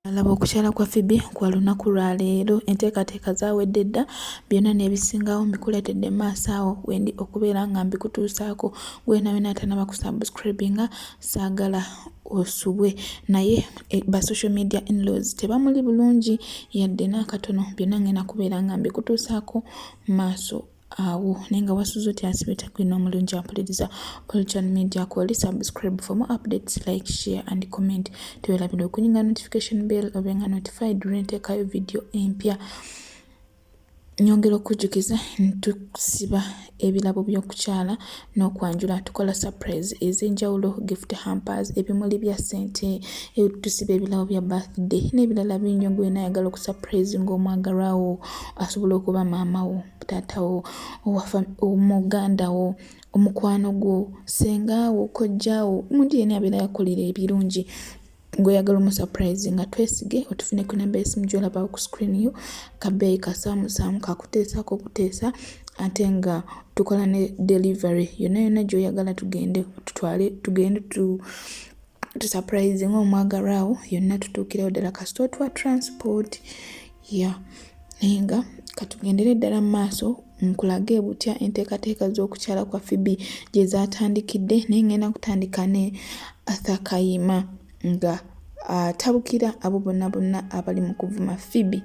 Laba Kukyala kwa Pheobe kwa lunaku lwa leero enteekateeka zaawedde dda byonna n'ebisingawo mbikuleetedde maaso awo wendi okubeera nga mbikutuusaako gwena wena atanaba kusubscribinga saagala osubwe naye ba social media in-laws tebamuli bulungi yadde n'akatono byonna ngenda kubeera nga mbikutuusaako maaso awo nenga wasuzo tyasibita kwino omulungi ampuliriza Olchan Media kwoli subscribe for more updates, like, share and comment. Tuwelabira okunyinga notification bell obenga notified rentekayo video empya. Nyongera okujjukiza ntusiba ebirabo by'okukyala n'okwanjula tukola surprise ez'enjawulo, gift hampers, ebimuli bya ssente, tusiba ebirabo bya birthday n'ebirala bingi gwena ayagala okusurprise ng'omwagalwawo asobola okuba maama wo, taata wo, omuganda wo, omukwano gwo, senga wo, kojja wo, omuntu yenna abeera yakolera ebirungi ng'oyagala omusurprise nga twesige otufune ku namba y'essimu gy'olaba ku screen yo kabeeyi kasaamusaamu kakuteesako okuteesa ate nga tukola ne delivery yonna yonna gy'oyagala tugende tusurprise ng'omwagalwawo yonna tutuukirewo ddala kasita otuwa transport naye nga katugendere ddala mu maaso nkulage butya enteekateeka z'okukyala kwa Pheobe gye zaatandikidde naye ngenda kutandika ne Athakayima nga atabukira abo bonna abali mu kuvuma Pheobe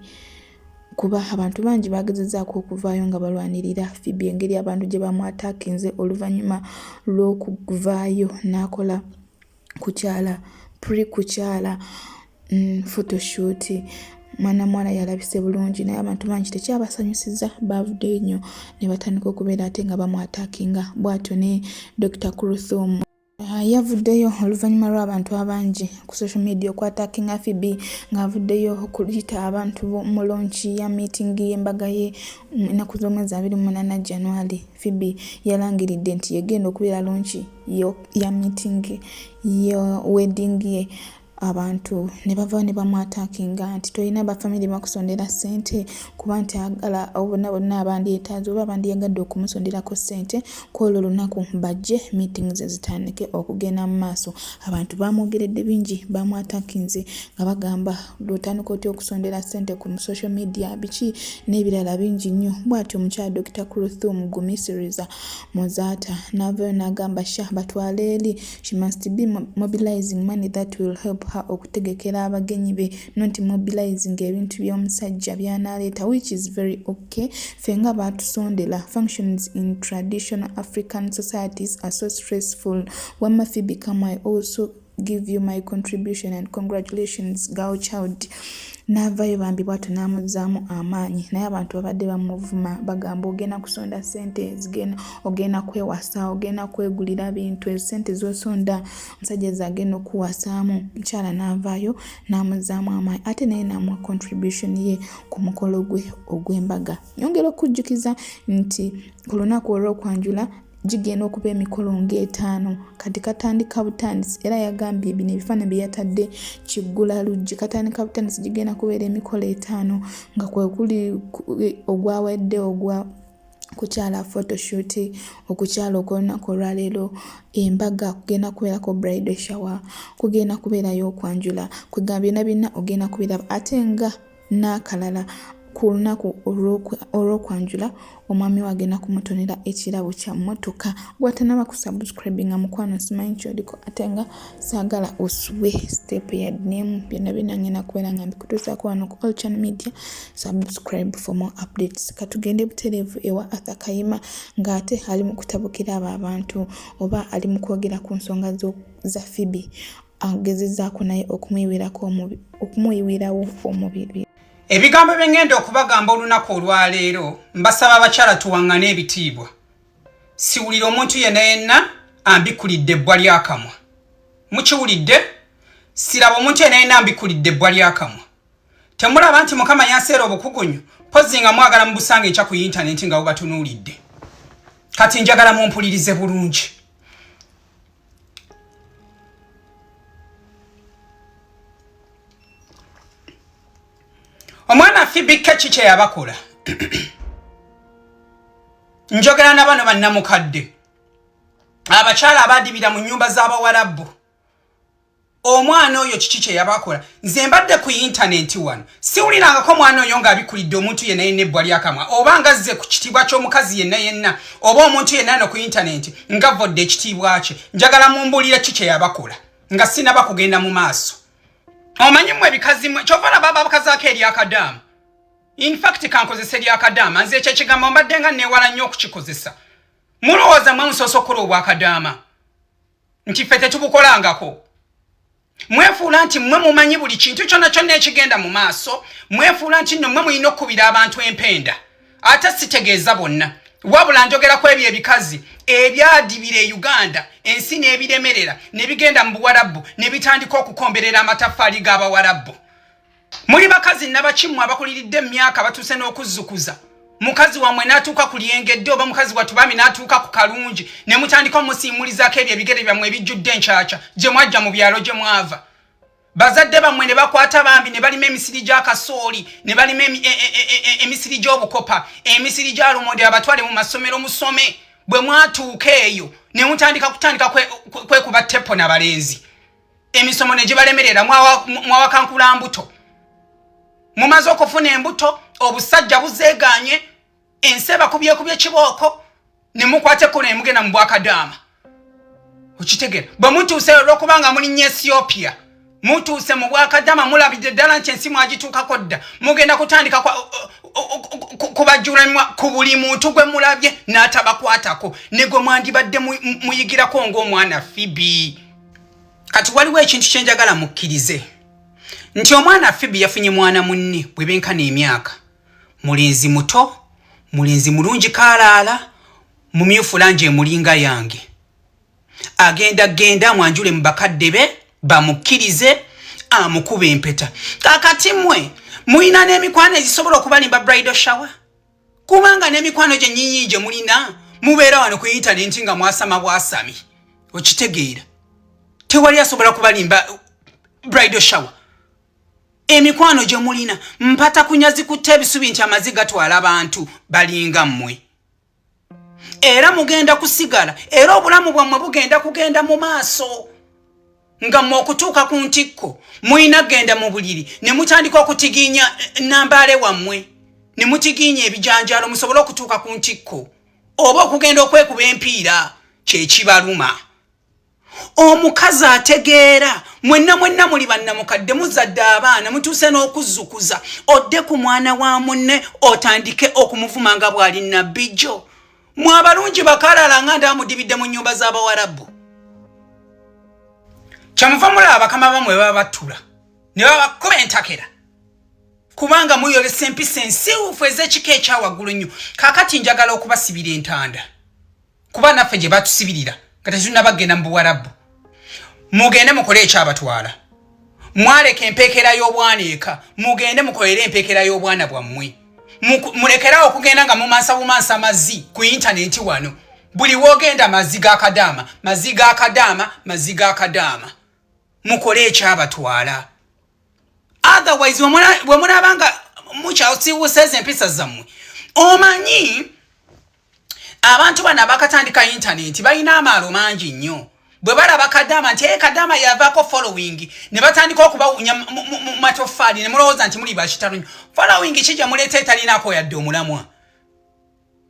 kuba abantu bangi bagezezzaako okuvaayo nga balwanirira Pheobe engeri abantu gye bamwataakinze oluvannyuma lw'okuvaayo n'akola kukyala pre-kukyala photoshoot. Mwana mwala yalabise bulungi naye abantu bangi tekyabasanyusizza bavuddeyo nnyo ne batandika okubeera ate nga bamwataakinga bw'atyo ne Dr. Kuruthum yavuddeyo oluvannyuma lw'abantu abangi ku social media okwataakinga Pheobe ng'avuddeyo okuyita abantu mu lonchi ya meeting y'embaga ye ennaku z'omwezi 28 January. Pheobe yalangiridde nti yegenda okubeera lonchi ya meeting ya wedding ye abantu ne bava ne bamwataakinga nti tolina bafamily bakusondera ssente kuba nti agala bonna abandyetaaze oba abandiyagadde okumusonderako ssente kwolwo olunaku bajje meetings zitandike okugenda mu maaso. Abantu bamwogeredde bingi bamwataakinze nga bagamba lwotandika otya okusondera ssente ku social media biki n'ebirala bingi nnyo. Bw'atyo omukyala Dr. Kuruthum gumisiriza muzaata n'avaayo n'agamba batwale eri she must be mobilizing money that will help okutegekera abagenyi be not mobilizing ebintu by'omusajja by'anaaleeta which is very okay. Fenga batusondera functions in traditional African societies are so stressful. Wama Pheobe, come I also give you my contribution and congratulations girl child. N'avaayo bambi bw'atyo n'amuzzaamu amaanyi naye abantu babadde bamuvuma bagamba ogenda kusonda ssente ogenda kwewasa ogenda kwegulira bintu essente z'osonda omusajja zagenda okuwasaamu. Mukyala n'avaayo n'amuzzaamu amaanyi ate naye n'amuwa contribution ye ku mukolo gwe ogw'embaga. Nyongera okujjukiza nti ku lunaku olw'okwanjula gigenda okuba emikolo ng'etaano kati katandika butandisi era yagambye bino ebifaananyi bye yatadde kiggula luggi katandika butandisi gigenda kubeera emikolo etaano nga kwe kuli ogwawedde ogwa kukyala photoshoot okukyala okulunaku olwaleero embaga kugenda kubeerako bridal shower kugenda kubeerayo okwanjula kwegamba byonna ogenda kubeera ate nga n'akalala ku lunaku olw'okwanjula omwami we agenda kumutonera ekirabo kya mmotoka. Bw'atanaba kusubscribinga mukwano simanyi kyoliko ate nga saagala osubwe step yaddeemu byonna ngenda kubeera nga mbikutuusaako wano ku Olchan Media. Subscribe for more updates. Katugende butereevu ewa Athakayima ng'ate ali mu kutabukira abo abantu oba ali mu kwogera ku nsonga za Pheobe agezezzaako naye okumuyiwirawo omubiri. Ebigambo bye ngenda okubagamba olunaku olwaleero mbasaba abakyala tuwaŋŋane ebitiibwa. Siwulira omuntu yenna ambikulidde ebbwa lyakamwa. Mukiwulidde? Siraba omuntu yenna ambikulidde ebbwa lyakamwa. Temulaba nti Mukama yanseera obukugunyu pozi nga mwagala mubusanga enkya ku intaneti nga bubatunuulidde. Kati njagala mumpulirize bulungi. Omwana Pheobe keki kye yabakola. Njogera na bano bannamukadde abakyala abadibira mu nnyumba z'Abawarabu omwana oyo kiki kye yabakola nze mbadde ku internet wano siwulirangako mwana oyo ng'abikulidde omuntu yenna yenna ebbwa lyakamwa oba nga azze ku kitiibwa ky'omukazi yenna yenna oba omuntu yenna no ku internet nga vodde ekitiibwa kye njagala mumbuulire ki kye yabakola nga sinaba kugenda mu maaso omanyi mmwe ebikazi mmwe kyova laba abakazaako eryakadaama in fact kankozesa eryakadaama nze ekyo ekigambo mbadde nga neewala nnyo okukikozesa mulowooza mmwe musoosa okukola obwakadaama nti ffe tetubukolangako mwefuula nti mmwe mumanyi buli kintu kyonna kyonna ekigenda mu maaso mwefuula nti nno mmwe mulina okukubira abantu empenda ate sitegeeza bonna wabula njogera ku ebyo ebikazi ebyadibira e Uganda ensi n'ebiremerera ne bigenda mu Buwarabu ne bitandika okukomberera amatafaali g'Abawarabu muli bakazi nabakimu abakuliridde emyaka batuuse n'okuzzukuza mukazi wamwe n'atuuka ku lyengedde oba mukazi watubami n'atuuka ku kalungi ne mutandika omusiimulizaako ebyo ebigere byammwe ebijjudde enkyakya gye mwajja mu byalo gye mwava bazadde bammwe ne bakwata bambi ne balima emisiri gy'akasooli ne balima emisiri gy'obukopa emisiri gya lumonde abatwale mu masomero musome bwe mwatuuka eyo ne mutandika kwekuba ttepo n'abalenzi emisomo ne gibalemerera mwawakankula mbuto mumaze okufuna embuto obusajja buzeeganye ensi bakubyekubye kibooko ne mukwate kono emugenda mu bwakadaama okitegera bwe mutuuse olw'okubanga muli Ethiopia mutuuse mu bwakadaama mulabidde ddala nti ensi mwagituukako dda mugenda kutandika kubajjula ku buli muntu gwe mulabye n'atabakwatako ne gwe mwandibadde muyigirako ng'omwana Pheobe. Kati waliwo ekintu kye njagala mukkirize nti omwana Pheobe yafunye mwana munne bwe benkana emyaka mulenzi muto mulenzi mulungi kaalaala mumyufu langi emulinga yange agenda mwanjule mu bakadde be bamukkirize amukuba empeta kakati mmwe mulina n'emikwano ezisobola okubalimba bridal shower kubanga n'emikwano gye nnyinyi gye mulina mubeera wano ku internet nga mwasama bwasami okitegeera tewali asobola kubalimba bridal shower emikwano gye mulina mpata kunyazi kutta ebisubi nti amazi gatwala abantu balinga mmwe era mugenda kusigala era obulamu bwammwe bugenda kugenda mu maaso nga mmwe okutuuka ku ntikko mulina genda mu buliri ne mutandika okutigiinya nambaale wammwe ne mutigiinya ebijanjaalo musobole okutuuka ku ntikko oba okugenda okwekuba empiira kyekibaluma omukazi ategeera mwenna muli bannamukadde muzadde abaana mutuuse n'okuzzukuza odde ku mwana wa munne otandike okumuvuma nga bw'ali nabbijo mwe abalungi bakalala nga ndamudibidde mu nnyumba z'Abawarabu kyamuva mulaba bakama bamwe baba battula ne babakuba entakera kubanga muyolesa empisa ensiwufu ez'ekika ekyawaggulu nnyo kaakati njagala okubasibira entanda kuba naffe gye batusibirira nga tetunnabagenda mu Buwarabu mugende mukole ekyabatwala mwaleka empeekera y'obwana eka mugende mukolere empeekera y'obwana bwammwe mulekerawo okugenda nga mumansa mazzi ku internet wano buli woogenda mazzi g'akadaama mukole ekyabatwala otherwise bwe mulaba nga mukyasiiwusa ezo empisa zammwe omanyi abantu bano abakatandika internet balina amaalo mangi nnyo bwe balaba kadaama nti kadaama yavaako following ne batandika okubawunya mu matoffaali ne mulowooza nti muli bakitalo nnyo following kijja muleeta etalinaako yadde omulamwa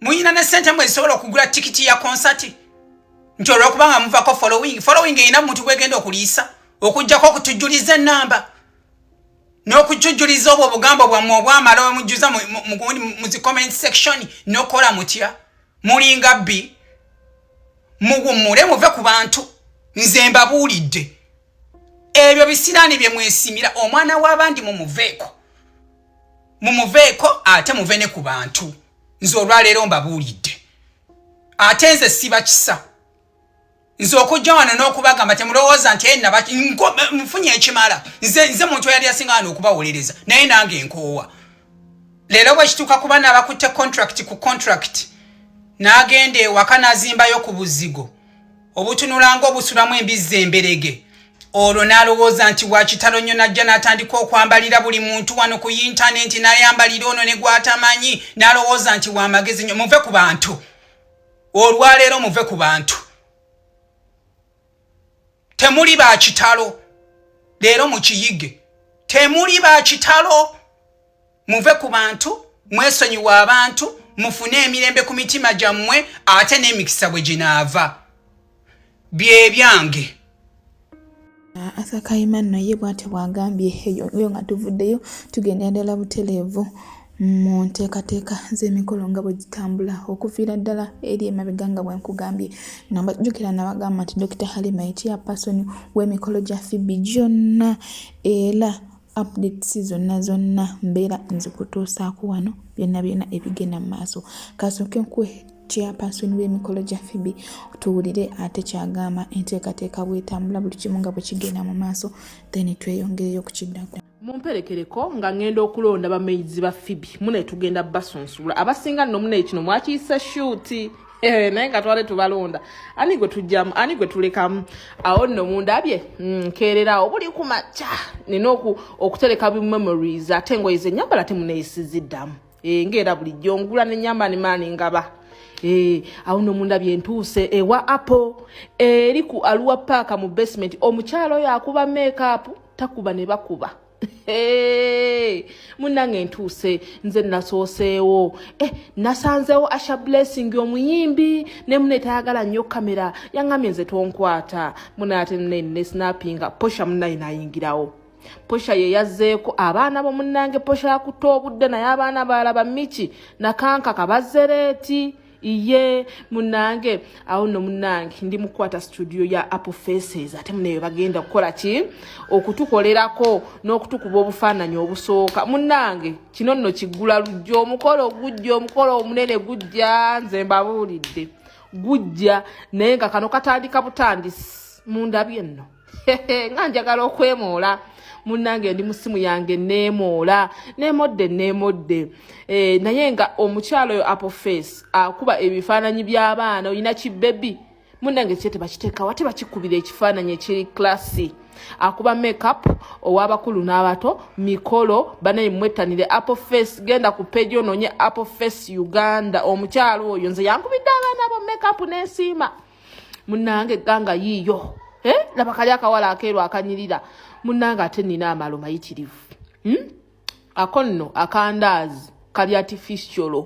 muyina ne ssente mwe zisobola okugula tikiti ya konsati nti olwokubanga muvaako following erina muntu gwegenda okuliisa okuggyako okutujjuliza ennamba n'okujjujjuliza obwo obugambo bwammwe obwamala omujjuza mu zi comment section n'okola mutya mulinga bbi muwummule muve ku bantu nze mbabuulidde ebyo bisiraani bye mwesimira omwana w'abandi mumuveeko ate muve ne ku bantu nze olwaleero mbabuulidde ate nze siba kisa nze okujja wano n'okubagamba temulowooza nti mufunye ekimala nze muntu yali asinga wano okubawolereza naye nange nkoowa leero bwekituuka ku baana abakutte contract n'agenda ewaka n'azimbayo ku buzigo obutunulanga obusulamu embizzi emberege olwo n'alowooza nti wakitalo nnyo najja n'atandika okwambalira buli muntu wano ku yintaneti n'ayambalira ono ne gwatamanyi n'alowooza nti wamagezi nnyo muve ku bantu olwaleero muve ku bantu temuli bakitalo leero mukiyige temuli ba kitalo muve ku bantu mwesonyiwa abantu mufune emirembe ku mitima gyammwe ate n'emikisa bwe ginaava bye byange. Asakayima nno ye bw'ate bw'agambye eyo nga tuvuddeyo tugenda ddala butereevu mu nteekateeka z'emikolo nga bwe zitambula okuviira ddala eri emabega nga bwe nkugambye. Nabajjukira nabagamba nti Dr. Halima ye chairperson w'emikolo gya Pheobe gyonna era updates zonna mbeera nzikutuusaako wano byonna ebigenda mu maaso. Kasooke nkwe chairperson w'emikolo gya Pheobe tuwulire ate kyagamba enteekateeka bw'etambula buli kimu nga bwe kigenda mu maaso then tweyongereyo ku kiddako. Mumperekereko nga ngenda okulonda bamaizi ba Pheobe mune tugenda basunsuula abasinga nno mune kino mwakiyisa shuuti naye nga twale tubalonda ani gwe tujjamu ani gwe tulekamu awo nno mundabye nkeererawo buli ku makya nina okutereka bi memories ate engoye zenyambala temuneeyisiziddamu ng'era bulijjo ngula nenyamba ne maani ngaba awo nno mundabye ntuuse ewa Apple eri ku Aluwa Park mu basement omukyalo oyo akuba makeup takuba ne bakuba. Munange ntuuse nze nasooseewo nasanzeewo Asha Blessing omuyimbi ne mune tayagala nnyo kamera yaŋŋamye nze tonkwata mune ate ne snappinga Posha munaye nayingirawo. Posha ye yazzeeko abaana bo munange Posha yakutte obudde naye abaana balaba Michi nakanka kabazereeti iye munange awo no munange ndi mukwata studio ya Apple Faces ate mune bagenda kukola ki okutukolerako n'okutukuba obufaananyi obusooka munange kino nno kiggula lujjo omukolo gujja omukolo omunene gujja nze mbabuulidde gujja naye nga kano katandika butandisi mundabye nno nga njagala okwemoola munange ndi musimu yange neemoola neemodde naye nga omukyalo oyo Apple Face akuba ebifaananyi by'abaana olina kibebi munange kyete bakiteeka wate bakikubira ekifaananyi ekiri klasi akuba makeup ow'abakulu n'abato mikolo banaye mwettanire Apple Face genda ku page ononye Apple Face Uganda omukyalo oyo nze yankubidde abaana bo makeup n'ensiima munange ganga yiiyo laba kali akawala akeeru akanyirira munanga ate nina amalo mayitirivu ako nno akandaazi kali artificial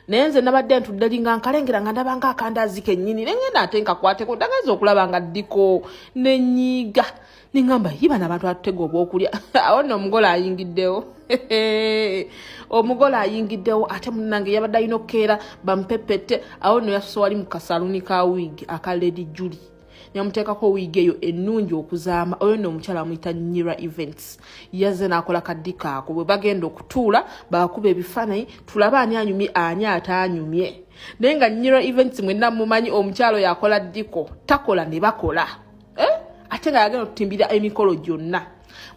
nenze nabadde ntudde linga nkalengera nga ndaba nga akandaazi kennyini nengenda ate nkakwateko ndageza okulaba nga ddiko nenyiiga ningamba yiba n'abantu atutega obwokulya awo nno omugole ayingiddewo ate munange yabadde alina okukeera bampepette awo nno yasose wali mu kasaluni ka wig aka Lady Julie nyamuteekako wiigi eyo ennungi okuzaama oyo nno omukyala amuyita Nyira Events yazze n'akola kaddika ako bwe bagenda okutuula bakuba ebifaananyi tulaba ani anyumye ani ataanyumye naye nga Nyira Events mwenna mumanyi omukyalo yakola ddiko takola ne bakola ate nga yagenda okutimbira emikolo gyonna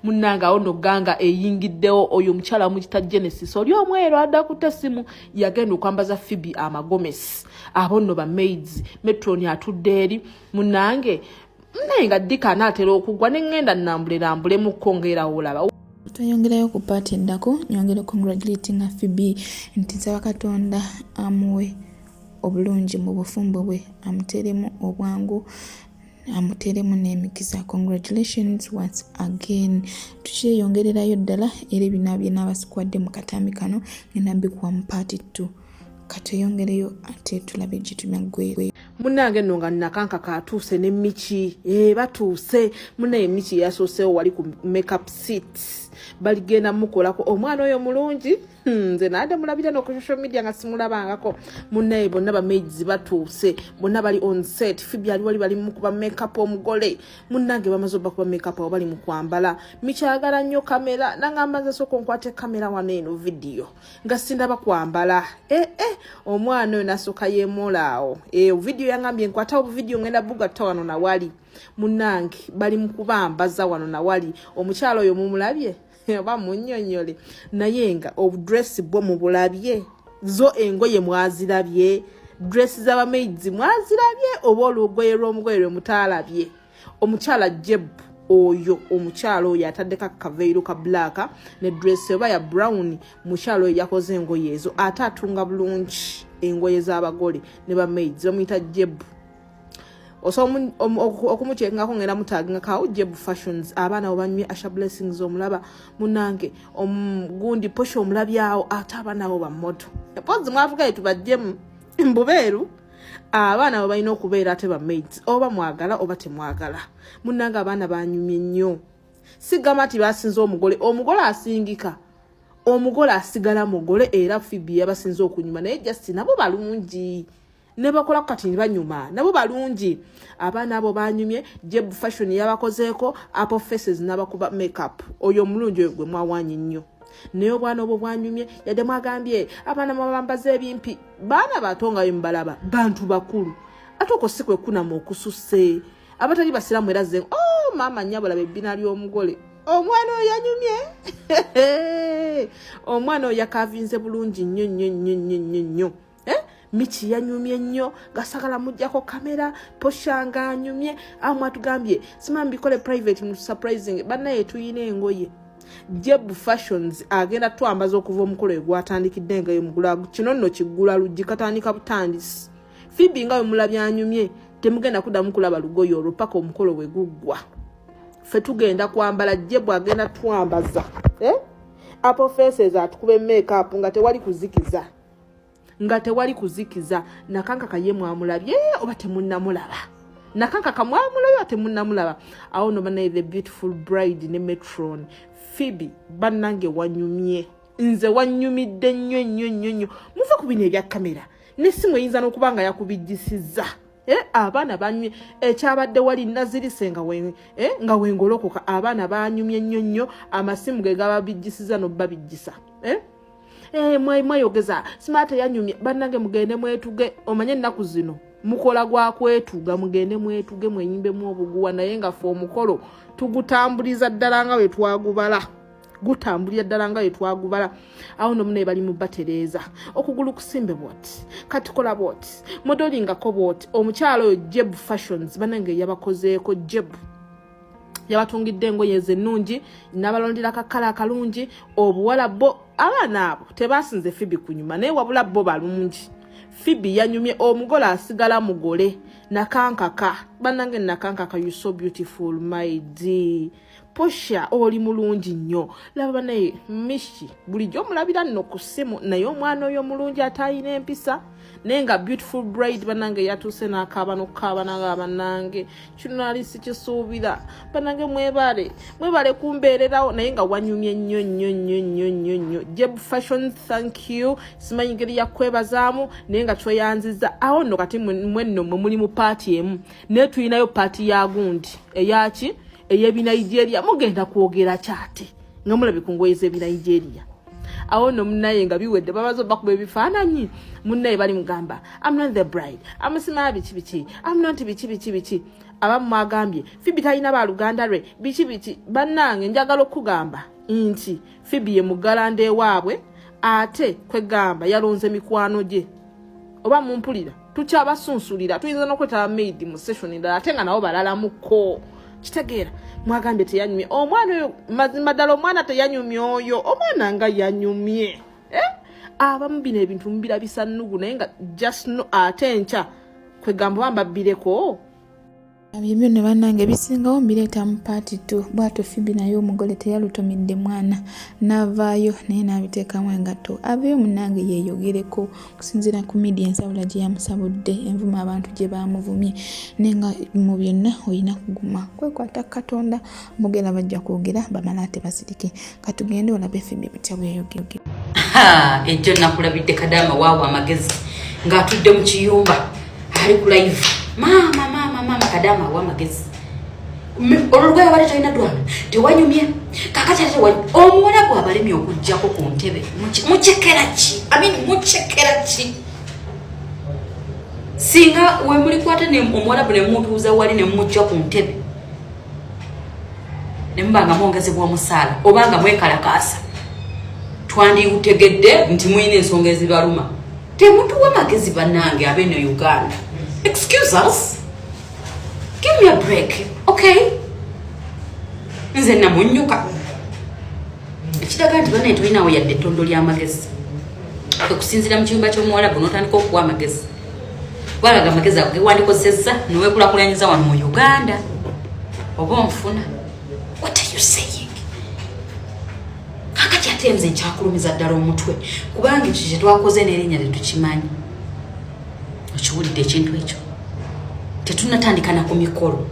munanga ono ganga eyingiddewo oyo omukyala muyita Genesis oli omweru adda ku ttesimu yagenda okwambaza Pheobe amagomesi abo nno ba maids metroni atudde eri munange naye nga ddika anaatera okugwa neŋŋenda nnambule mu kongerawo olaba tweyongerayo ku paati eddako nyongera congratulating Pheobe nti nsaba Katonda amuwe obulungi mu bufumbo bwe amuteremu obwangu amuteremu n'emikisa. Congratulations once again. Tukyeyongererayo ddala era bino byenabasinkwadde mu katambi kano nabikuwa mu paati 2 kateyongereyo ate tulabe gitumya gwe munange nno nga nakanka katuuse ne Michi batuuse munaye Michi yasooseewo wali ku makeup seats baligenda mukolako omwana oyo mulungi nze nadde mulabira no ku social media nga simulabangako munaye bonna ba maids batuuse bonna bali on set Pheobe ali bali mu kuba makeup omugole munange bamaze okuba makeup abo bali mu kwambala Michi ayagala nnyo kamera nangamba nze soko nkwate kamera wano eno video nga sindaba kwambala omwana oyo nasooka yeemolaawo video yangambye nkwata video ngenda bugatta wano na wali munange bali mu kubambaza wano na wali omukyalo oyo mumulabye oba munnyonnyole naye nga obudress bwo mubulabye zo engoye mwazirabye dress z'abamaids mwazirabye oba olugoye lw'omugoye lwe mutaalabye omukyala Jeb oyo omukyalo oyo ataddeko akaveiro ka black ne dress oba ya brown mukyalo oyo yakoze engoye ezo ate atunga bulungi engoye z'abagole ne ba maids bamuyita Jeb okumukyeka ngenda mutaginga kawo Jebu Fashions abaana obanywe Asha Blessings omulaba munange omugundi posho omulabyawo ate abaana abo bamoto epozi mwavuga etubajje mbubeeru abaana abo balina okubeera ate ba mates oba mwagala oba temwagala munange abaana banyumye nnyo sigama ti basinze omugole asingika omugole asigala mugole era Pheobe yabasinze okunyuma naye just nabo balungi ne bakola kati banyuma nabo balungi abaana abo banyumye Jebu Fashion yabakozeeko Apple Faces n'abakuba makeup oyo mulungi gwe mwawanyi nnyo naye obwana obwo bwanyumye yadde mwagambye abaana mabambaza ebimpi baana batongayo mbalaba bantu bakulu ate okosikwe kunamu okususse abatali basiramu era ze mama nyabula bebbina ly'omugole omwana oyo yanyumye omwana oyo yakavinze bulungi nnyo Michi yanyumye nnyo gasagala mujjako kamera poshanga anyumye amwe atugambye simambi bikole private mu surprising bannaye tuyina engoye Jebu Fashions agenda twambaza okuva omukolo gwatandikidde nga yomugula kino nno kigula lujji katandika butandisi Pheobe nga mulabya anyumye temugenda kudamu kulaba lugoyo olupaka omukolo we guggwa fe tugenda kwambala Jebu agenda twambaza Apple Faces atukube makeup nga tewali kuzikiza nakanka kayemu amulabye oba temunnamulaba nakanka kamwamulabye oba temunnamulaba awo no banaye the beautiful bride ne matron Pheobe bannange wanyumye nze wanyumidde nnyo muve ku bino ebya kamera n'essimu eyinza n'okubanga yakubijjisizza abaana banyumye ekyabadde wali nazirise nga wengolokoka abaana banyumye nnyo amasimu ge gababijjisiza n'obbabijjisa mwayogeza smart yanyumye bannange mugende mwetuge omanye ennaku zino mukola gwa kwetuga mugende mwetuge mweyimbemu obuguwa naye nga fe omukolo tugutambuliza ddala nga we twagubala awo nomune bali mu batereza okugulu kusimbe bwoti katikola bwoti modelingako bwoti omukyalo oyo Jebu Fashions bannange yabakozeeko Jebu yabatungidde engoye ennungi n'abalondera akakala akalungi obuwala bo abaana abo tebasinze Pheobe kunyuma naye wabula bo balungi Pheobe yanyumye omugole asigala mugole nakankaka bannange nakankaka you so beautiful my dear posha oli mulungi nnyo laba naye mishi bulijjo omulabira nno ku ssimu naye omwana oyo mulungi atayina empisa naye nga beautiful bride bannange yatuuse n'akaaba n'okukaaba bannange kino nali sikisuubira bannange mwebale kumbeererawo naye nga wanyumye nnyo Jebu Fashion thank you simanyi ngeri yakwebazaamu naye nga tweyanziza awo nno kati mwenno mwe muli mu paati emu naye tulinayo paati ya gundi eyaki ey'ebinigeria mugenda kwogera kyate nga mulabe ku ngoye z'ebinigeria awo no munaye nga biwedde babazo bakuba ebifaananyi munaye bali mugamba I'm not the bride amusima biki I'm not biki abamu mwagambye Pheobe talina baluganda lwe biki bannange njagala okugamba nti Pheobe ye mugalanda ewaabwe ate kwegamba yalonze mikwano gye oba mumpulira tukyabasunsulira tuyinza n'okwetaba maid mu session endala ate nga nabo balalamuko kitegeera mwagambye teyanyumye omwana oyo mazima ddala omwana teyanyumye oyo omwana nga yanyumye abamu bino ebintu mubirabisa nnugu naye nga just no ate nkya kwegamba bambabbireko Ebyo ne bannange bisingawo mbireeta mu paati tu bw'atyo Pheobe naye omugole teyalutomidde mwana n'avaayo naye n'abiteekamu engatto aveeyo munnange yeeyogereko okusinziira ku media ensawula gye yamusabudde envuma abantu gye baamuvumye naye nga mu byonna olina kuguma kwekwata Katonda mugera bajja kwogera bamala ate basirike katugende olabe Pheobe butya bweyogera ejjo nakulabidde kadama waawo amagezi ng'atudde mu kiyumba ali ku live mama kadama wa magezi olugaya wale talina dwana tewanyumye kakati ate omuwala gwe abalemi okujjako ku ntebe mukyekera ki singa we mulikwata omuwala bwe ne mutuuza wali ne mujja ku ntebe ne mubanga mwongezebwa omusaala obanga mwekalakaasa twandigutegedde nti muyina ensonga ezibaluma temutuwa magezi bannange ab'eno Uganda. Excuse us. Give me a break, okay? Nze namunyuka. Ekiraga nti bana tulinawo yadde ettondo ly'amagezi. Okusinziira mu kiyumba ky'omuwala buno otandika okuwa amagezi. walaga amagezi ago gewandikozesa nowekulakulanyiza wano mu Uganda oba onfuna. What are you saying? Kakati ate nze nkyakulumiza ddala omutwe kubanga ekyo kye twakoze n'erinnya tetukimanyi. Okiwulidde ekintu ekyo? Tetunatandika na ku mikolo.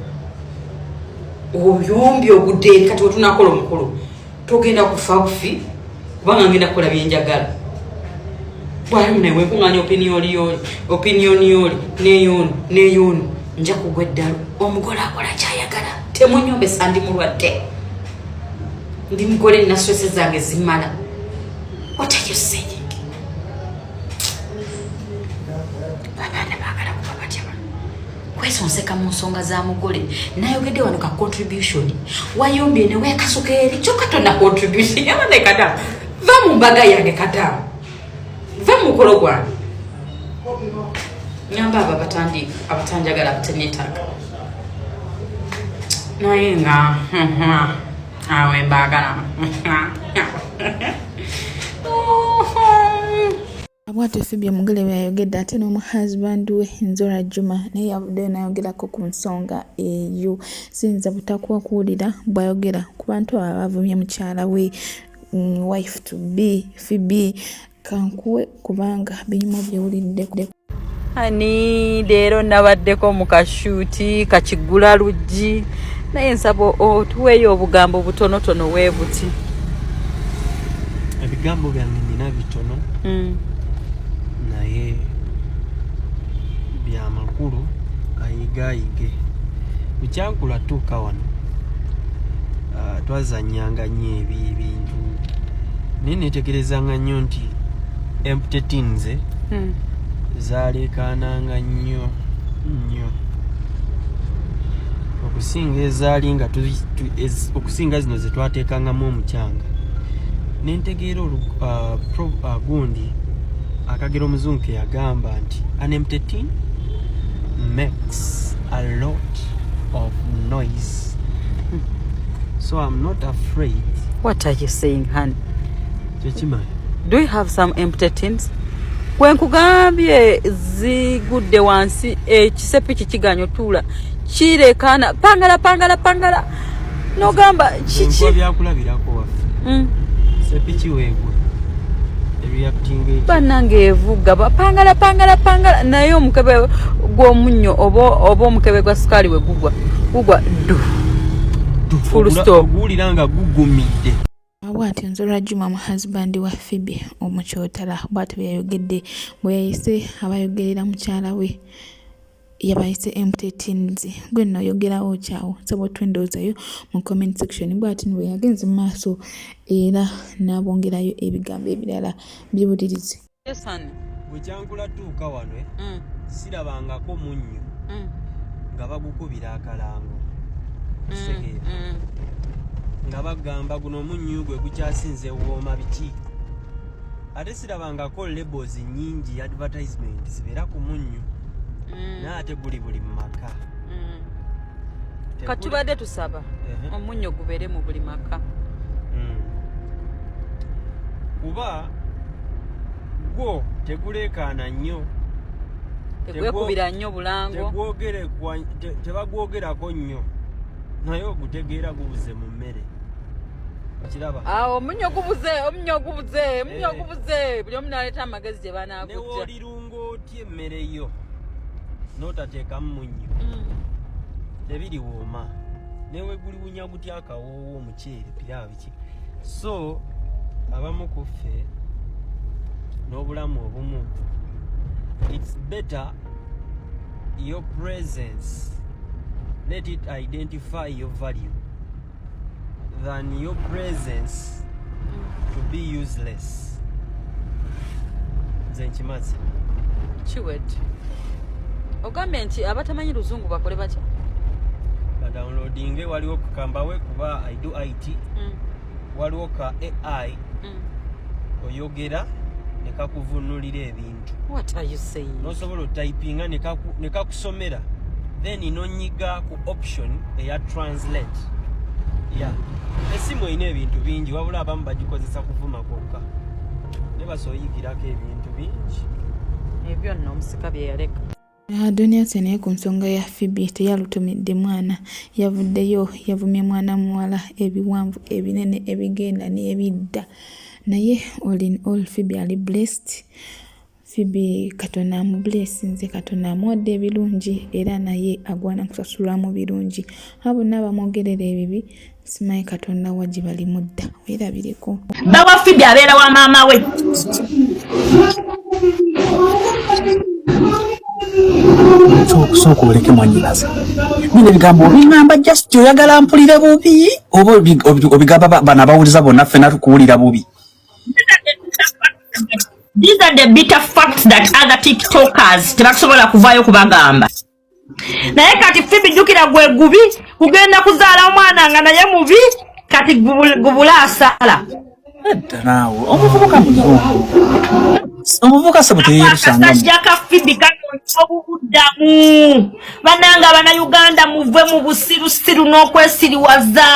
Oyombi ogudde eri kati wetunakola omukolo togenda kufa bufi kubanga ngenda kukola byenjagala. Bwali nawe kunganya opinion yoli neyono nja kugwa eddalo. Omugole akola kyayagala temunyombe sandi mulwadde ndi mugole na stress zange zimala. What are you saying? Babana bagala kubakatya kweso nseka mu nsonga za mugole nayogedde wano ka contribution wayombye ne wekasuka eri kyokka tonna contribution yabane kadamu va mu mbaga yange kadamu va mu mukolo gwange nyamba aba abatanjagala abateneetaaga naye nga awe mbagala. Abwate Pheobe omugole yayogedde ate n'omuhusband we Nzora Juma naye yavuddeyo nayogerako ku nsonga eyo. Siyinza butakuwa kuwulira bw'ayogera ku bantu abo abavumye mukyala we wife to be Pheobe kankuwe kubanga binyuma byewulidde. Ani leero nabaddeko mu kashuuti kakigula luggi naye nsaba otuweeyo obugambo butonotono weebuti. Ebigambo byange nina bitono naye bya makulu kayigayige. Bukyankula tuuka wano twazanyanga nnyo ebintu naye neetegerezanga nnyo nti empty tins zaleekaananga nnyo okusinga ezaali nga okusinga zino ze twateekangamu omukyanga. Nentegeera gundi akagero omuzungu ke yagamba nti an empty tin makes a lot of noise. So I'm not afraid. What are you saying, honey? Chechimanyi. Do you have some empty tins? Wenkugambye zigudde wansi ekisepi kikiganyo tula kirekana pangala nogamba kiki byakulabirako waffe sepi kiweegwe reacting bannange evuga pangala naye omukebe gw'omunnyo oba omukebe gwa sukaali we gugwa full stop guwulira gugumidde. Bw'atyo Nzora Juma mu husband wa Pheobe omukyotala bw'atyo yayogedde bwe yayise abayogerera mukyala we yabayise empty tins. Gwe nno oyogerawo kyawo nsaba otwendoozayo mu comment section. Bw'atyo bwe yagenze mu maaso era n'abongerayo ebigambo ebirala by'obulirizi. Yes, honey. Bwe kyankula tuuka wano sirabangako munnyo nga bagukubira akalango nga bagamba guno omunnyo gwe gukyasinze wooma biki. Ate sirabangako labels nnyingi advertisement zibeera ku munnyo naye ate guli buli mu maka. Katubadde tusaba omunnyo gubeere mu buli maka kuba gwo teguleekaana nnyo tegwekubira nnyo bulango tebagwogerako nnyo naye ogutegeera gubuze mu mmere. Okiraba omunnyo gubuze buli omu n'aleeta amagezi gye banaagujja. Newoolirunga otya emmere yo n'otateekamu munnyo tebiri wooma newe guli wunya gutya akawoowo omuceere piraawo biki. So abamu ku ffe n'obulamu obumu it's better your presence, let it identify your value than your presence to be useless. Nze nkimaze kiwedde ogambye nti abatamanyi luzungu bakole batya badownloadinge. Waliwo kukambawe kuba I do IT waliwo ka AI oyogera nekakuvunulira ebintu. What are you saying? Nosobola otypinga nekakusomera then nonyiga ku option eya translate. Esimu erina ebintu bingi wabula abamu bagikozesa kuvuma kwokka ne basoyigirako ebintu bingi ebyo nno omusika bye yaleka. Adonias naye ku nsonga ya Pheobe teyalutumidde mwana, yavuddeyo yavumye mwana muwala ebiwanvu ebinene ebigenda n'ebidda. Naye all in all Pheobe ali blessed. Pheobe Katonda amublessinze, Katonda amuwadde ebirungi era naye agwana kusasulwamu birungi. Abo bonna abamwogerera ebibi simanyi Katonda wa gye balimudda. Weerabireko. Bawa Pheobe abeera wa maama we. Sooka oleke mwanyinaze. Nina ebigambo obingamba just oyagala mpulire bubi oba obigamba bano abawuliza bonna ffenna tukuwulira bubi. These are the bitter facts that other TikTokers tebasobola kuvaayo kubagamba. Naye kati Pheobe jjukira gwe gubi kugenda kuzaala omwana nga naye mubi kati gubula asala. Naawe omuvubuka muzungu. Omuvubuka sabuteyeerusanga. Akasajja ka Pheobe obuddamu. Bannange Abannayuganda muve mu busirusiru n'okwesiriwaza.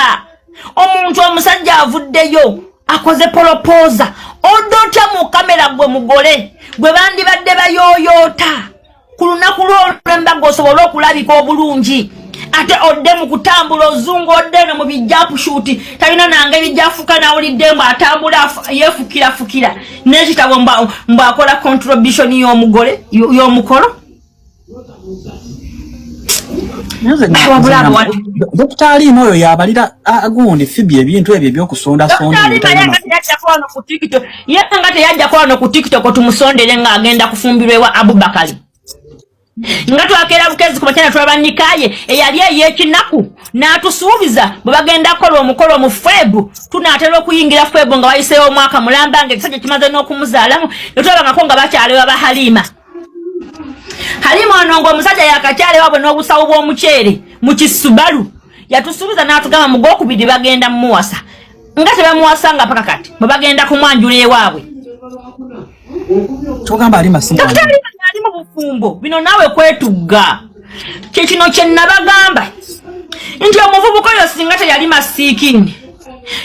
Omuntu omusajja avuddeyo akoze polopoza. Odotya mu kamera gwe mugole gwe bandibadde bayooyoota ku lunaku lw'embaga osobola okulabika obulungi ate odde mu kutambula ozungu odde no mu bijjapushuuti talina nange bijjafuka nawulidde mbu atambula yeefukirafukira n'ekitabo mbwakola contribution y'omugole y'omukolo. Dr. Alima oyo yabalira agundi Pheobe ebintu ebyo ebyokusonda sonda ye nga teyajja kwano ku TikTok tumusondere nga agenda kufumbirwa ewa Abubakali nga twakera bukezi kubakyana twabannikaye eyali ey'ekinaku n'atusuubiza bwe bagenda kukola omukolo mu Febu tunaatera okuyingira Febu nga wayiseewo omwaka mulamba nga ekisajja kimaze n'okumuzaalamu netwabangako nga bakyalewa ba Halima ono ng'omusajja yakakyale wabwe n'obusawo bw'omuceere mu Kisubalu yatusuubiza n'atugamba mu Gwokubiri bagenda mumuwasa nga tebamuwasa nga paka kati bwe bagenda kumwanjula ewaabwe. Tugamba ali masimu ali mu bufumbo bino naawe kwetugga kyekino kye nabagamba nti omuvubuka oyo singa teyali masiikini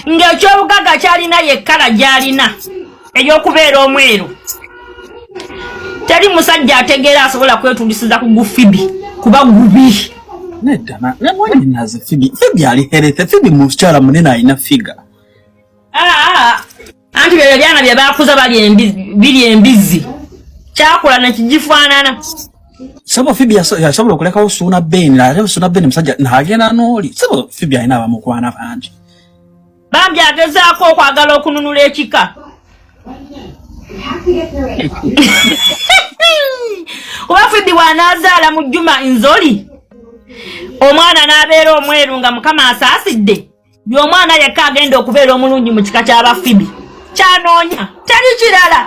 ng'ekyobugagga kyalina yekkala gy'alina ey'okubeera omweru teri musajja ategeera asobola kwetulisiza ku Pheobe kuba gubi. Nedda namwanyinaze Pheobe ali healthy. Pheobe mukyala munene alina figa. Anti byo byana bye baakuza biri embizi kyakola nekigifaanana. Sabo Pheobe yasobola okulekawo Suuna Ben ate Suuna Ben musajja n'agenda n'oli. Sabo Pheobe alina abamukwana bangi bambi agezaako okwagala okununula ekika. Oba Pheobe bw'anaazaala mu Juma Nzoli omwana n'abeera omweru nga Mukama asaasidde by'omwana yekka agenda okubeera omulungi mu kika ky'aba Pheobe kyanoonya teri kirala.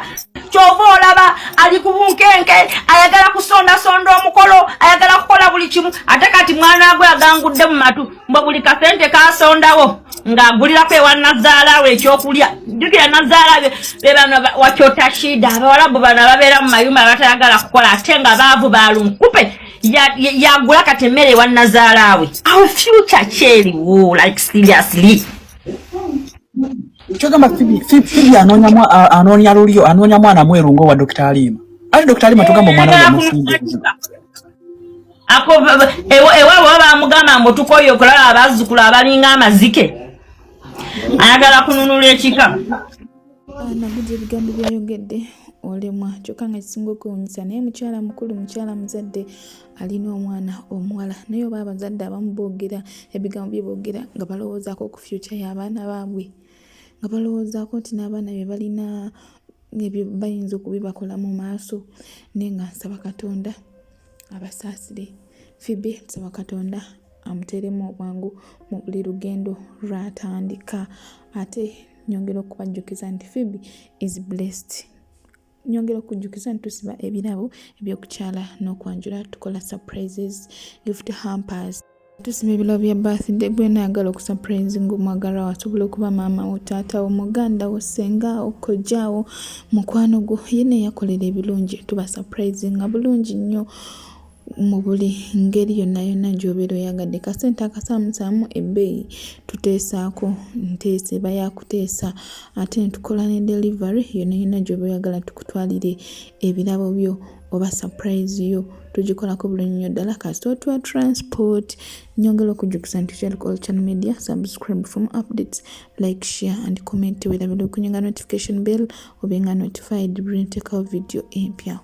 Kyova olaba ali ku bunkenke ayagala kusondasonda omukolo ayagala kukola buli kimu ate kati mwana gwe agangudde mu matu mbwe buli kasente kasondawo ng'agulirako ewa Nazaalawe ekyokulya. Jjukira Nazaalawe be bano wakyota shida abawalabu bano ababeera mu mayumba abatayagala kukola ate nga baavu balunkupe yagula kati emmere ewa Nazaalawe. Our future kyeriwo like seriously. Kyogamba Pheobe anoonya lulyo anoonya mwana mweru ng'owa Dr. Alima. Ali Dr. Alima tugamba omwana we mufumbe. Ewaabwe bamugamba mbu tukoye okulaba abazzukulu abalinga amazike ayagala kununula ekika. Naguja ebigambo byayogedde olemwa kyokka nga kisinga okwewuunyisa naye mukyala mukulu mukyala muzadde alina omwana omuwala naye oba abazadde abamu boogera ebigambo bye boogera nga balowoozaako ku future y'abaana baabwe nga balowoozaako nti n'abaana bye balina ebyo bayinza okubibakola mu maaso naye nga nsaba Katonda abasaasire Pheobe nsaba Katonda amuteeremu obwangu mu buli lugendo lw'atandika ate nyongera okubajjukiza nti Pheobe is blessed. Nyongera okujjukiza nti tusiba ebirabo ebyokukyala n'okwanjula tukola surprises gift hampers tusiba ebirabo bya birthday gwe naagala okusurprise ng'omwagalwa asobola okuba maama wo taata wo muganda wo ssenga wo kojjaawo mukwano gwo yenna yakolera ebirungi tuba surprise nga bulungi nnyo mu buli ngeri yonna gy'obeera oyagadde kasente akasaamusaamu ebbeeyi tuteesaako nteese bayakuteesa ate ntukola ne delivery yonna gy'oba oyagala tukutwalire ebirabo byo oba surprise yo tugikolako bulungi nnyo ddala kasita otuwa transport. Nyongera okujjukisa nti kyali ku channel media, subscribe for more updates, like, share and comment. Weerabira okunyonga notification bell obenga notified buli ntekawo video empya.